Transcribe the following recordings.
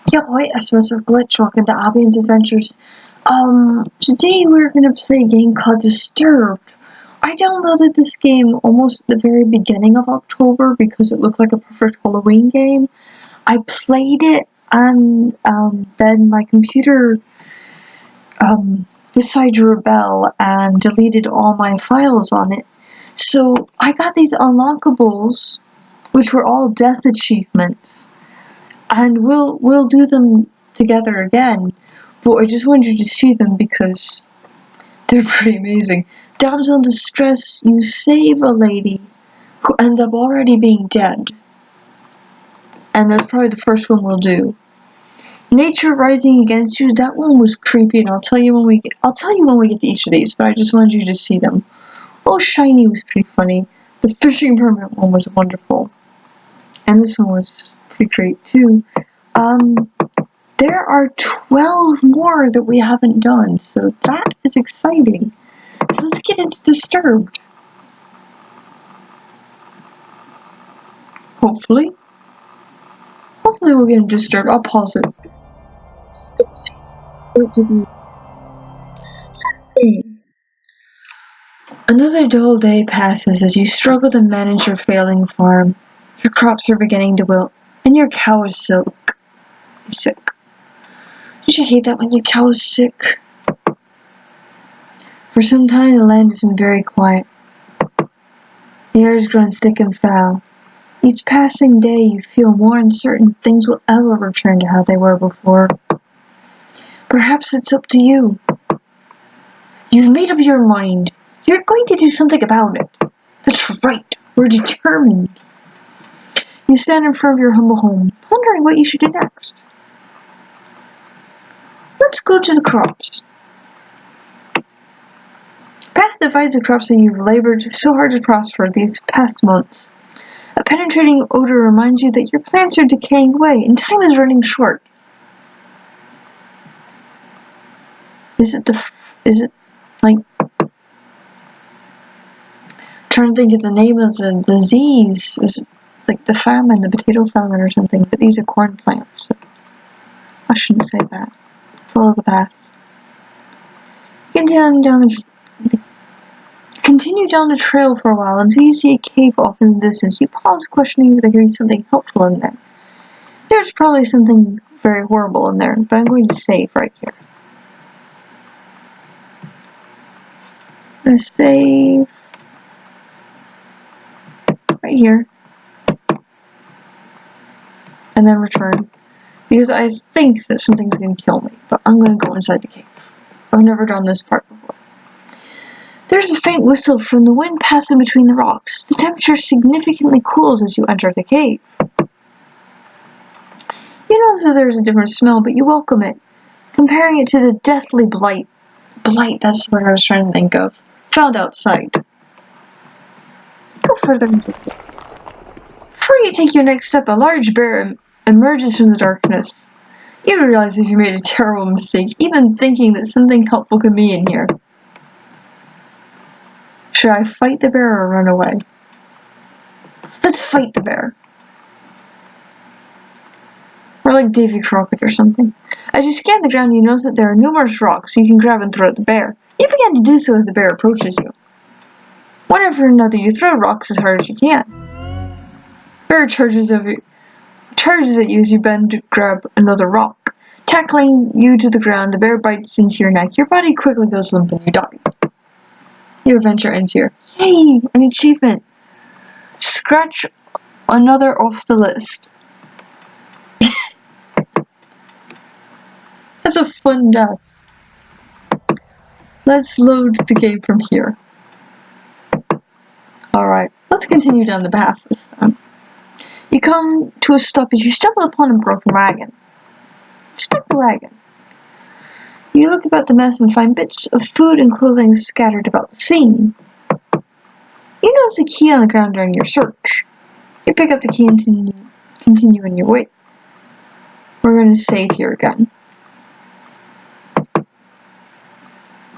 Yeah, hi, SMS of Glitch. Welcome to Abby's Adventures. Today we're gonna play a game called Disturbed. I downloaded this game almost at the very beginning of October because it looked like a perfect Halloween game. I played it and then my computer decided to rebel and deleted all my files on it. So I got these unlockables, which were all death achievements. And we'll do them together again, but I just wanted you to see them because they're pretty amazing. Damsel in distress, you save a lady who ends up already being dead. And that's probably the first one we'll do. Nature rising against you, that one was creepy, and I'll tell you when we get to each of these, but I just wanted you to see them. Oh, Shiny was pretty funny. The fishing permit one was wonderful. And this one was pretty great too. There are 12 more that we haven't done, so that is exciting. So let's get into Disturbed. Hopefully we'll get into Disturbed. I'll pause it. Another dull day passes as you struggle to manage your failing farm. Your crops are beginning to wilt, and your cow is sick. Don't you hate that when your cow is sick? For some time the land has been very quiet. The air has grown thick and foul. Each passing day you feel more uncertain things will ever return to how they were before. Perhaps it's up to you. You've made up your mind. You're going to do something about it. That's right. We're determined. You stand in front of your humble home, wondering what you should do next. Let's go to the crops. Path divides the crops that you've labored so hard to prosper these past months. A penetrating odor reminds you that your plants are decaying away and time is running short. Is it trying to think of the name of the disease? Is it like the famine, the potato famine or something? But these are corn plants, so I shouldn't say that. Follow the path. Continue down the trail for a while until you see a cave off in the distance. You pause, questioning whether there is something helpful in there. There's probably something very horrible in there, but I'm going to save right here. I'm going to save right here. And then return. Because I think that something's going to kill me, but I'm going to go inside the cave. I've never done this part before. There's a faint whistle from the wind passing between the rocks. The temperature significantly cools as you enter the cave. You notice that there's a different smell, but you welcome it, comparing it to the deathly blight. Blight, that's what I was trying to think of. Found outside. Go further into the cave. Before you take your next step, a large bear emerges from the darkness. You realize that you made a terrible mistake, even thinking that something helpful could be in here. Should I fight the bear or run away? Let's fight the bear. Or like Davy Crockett or something. As you scan the ground, you notice that there are numerous rocks you can grab and throw at the bear. You begin to do so as the bear approaches you. One after another, you throw rocks as hard as you can. The bear charges at you as you bend to grab another rock. Tackling you to the ground, the bear bites into your neck. Your body quickly goes limp and you die. Your adventure ends here. Yay! An achievement! Scratch another off the list. That's a fun death. Let's load the game from here. Alright, let's continue down the path this time. You come to a stop as you stumble upon a broken wagon. Inspect the wagon. You look about the mess and find bits of food and clothing scattered about the scene. You notice a key on the ground during your search. You pick up the key and continue in your way. We're going to save here again.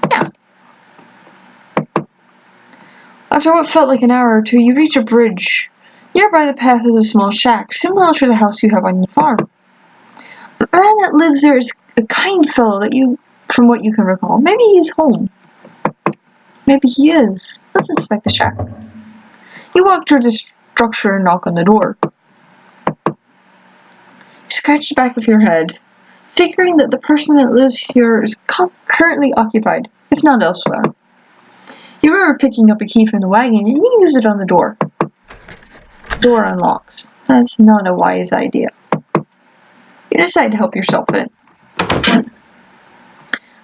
Yeah. After what felt like an hour or two, you reach a bridge. Nearby the path is a small shack, similar to the house you have on your farm. man that lives there is a kind fellow from what you can recall. Maybe he's home. Maybe he is. Let's inspect the shack. You walk toward the structure and knock on the door. You scratch the back of your head, figuring that the person that lives here is currently occupied, if not elsewhere. You remember picking up a key from the wagon and you use it on the door. The door unlocks. That's not a wise idea. You decide to help yourself in.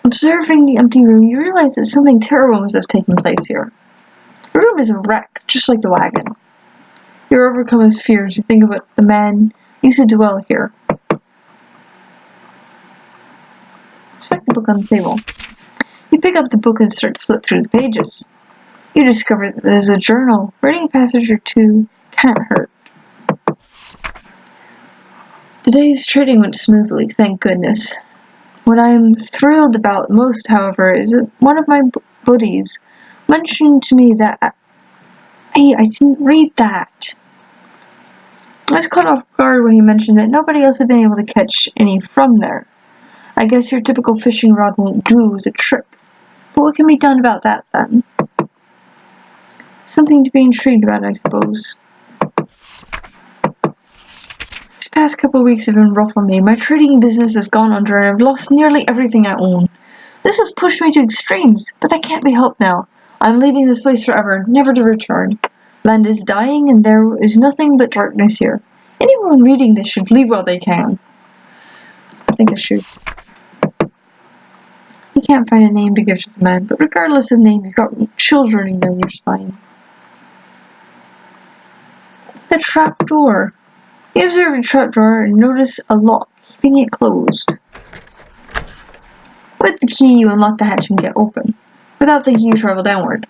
Observing the empty room, you realize that something terrible must have taken place here. The room is a wreck, just like the wagon. You're overcome with fear as you think about the man who used to dwell here. Inspect the book on the table. You pick up the book and start to flip through the pages. You discover that there's a journal. Reading a passage or two can't hurt. The day's trading went smoothly, thank goodness. What I am thrilled about most, however, is that one of my buddies mentioned to me that I didn't read that. I was caught off guard when he mentioned that nobody else had been able to catch any from there. I guess your typical fishing rod won't do the trick. But what can be done about that, then? Something to be intrigued about, I suppose. These past couple of weeks have been rough on me. My trading business has gone under and I've lost nearly everything I own. This has pushed me to extremes, but that can't be helped now. I'm leaving this place forever, never to return. Land is dying and there is nothing but darkness here. Anyone reading this should leave while they can. I think I should. You can't find a name to give to the man, but regardless of the name, you've got chills running down your spine. The trapdoor. You observe a trapdoor and notice a lock, keeping it closed. With the key, you unlock the hatch and get open. Without the key, you travel downward.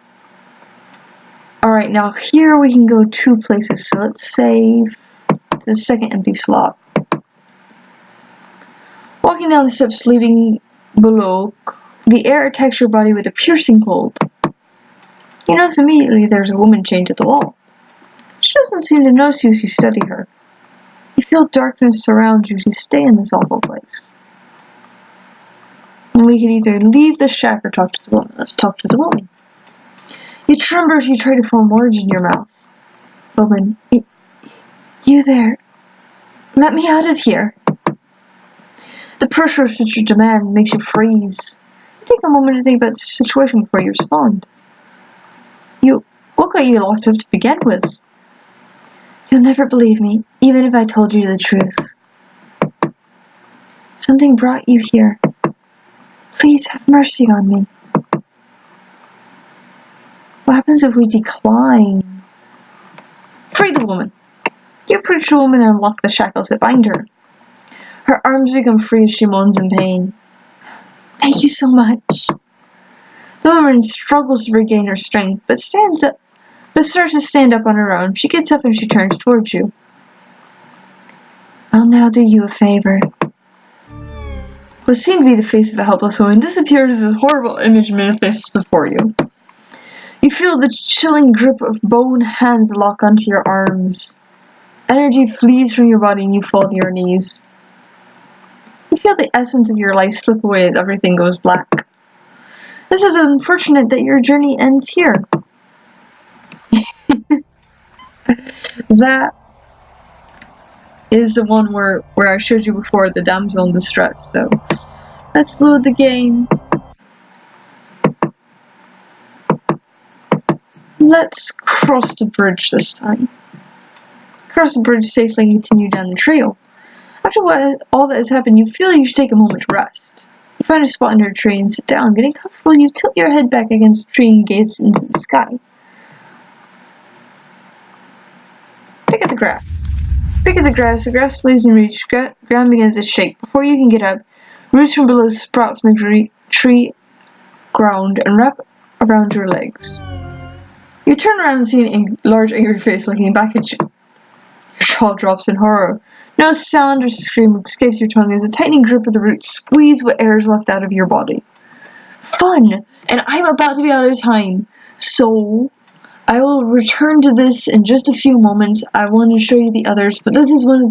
Alright, now here we can go two places, so let's save the second empty slot. Walking down the steps leading below, the air attacks your body with a piercing cold. You notice immediately there's a woman chained to the wall. She doesn't seem to notice you as you study her. You feel darkness surround you as you stay in this awful place. And we can either leave the shack or talk to the woman. Let's talk to the woman. You tremble as you try to form words in your mouth. Woman, you there. Let me out of here. The pressure of such a demand makes you freeze. You take a moment to think about the situation before you respond. What got you locked up to begin with? You'll never believe me, even if I told you the truth. Something brought you here. Please have mercy on me. What happens if we decline? Free the woman. You approach the woman and unlock the shackles that bind her. Her arms become free as she moans in pain. Thank you so much. The woman struggles to regain her strength, but starts to stand up on her own. She gets up and she turns towards you. I'll now do you a favor. What seemed to be the face of a helpless woman disappears as a horrible image manifests before you. You feel the chilling grip of bone hands lock onto your arms. Energy flees from your body and you fall to your knees. You feel the essence of your life slip away as everything goes black. This is unfortunate that your journey ends here. That is the one where I showed you before, the damsel in distress. So let's load the game. Let's cross the bridge this time. Cross the bridge safely and continue down the trail. After all that has happened, you feel you should take a moment to rest. You find a spot under a tree and sit down. Getting comfortable, you tilt your head back against the tree and gaze into the sky. Pick at the grass. The grass flees and reach. Ground begins to shake. Before you can get up, roots from below sprout from the tree ground and wrap around your legs. You turn around and see a large angry face looking back at you. Your jaw drops in horror. No sound or scream escapes your tongue as a tightening grip of the roots squeeze what air is left out of your body. Fun! And I'm about to be out of time. So I will return to this in just a few moments. I want to show you the others, but this is one of the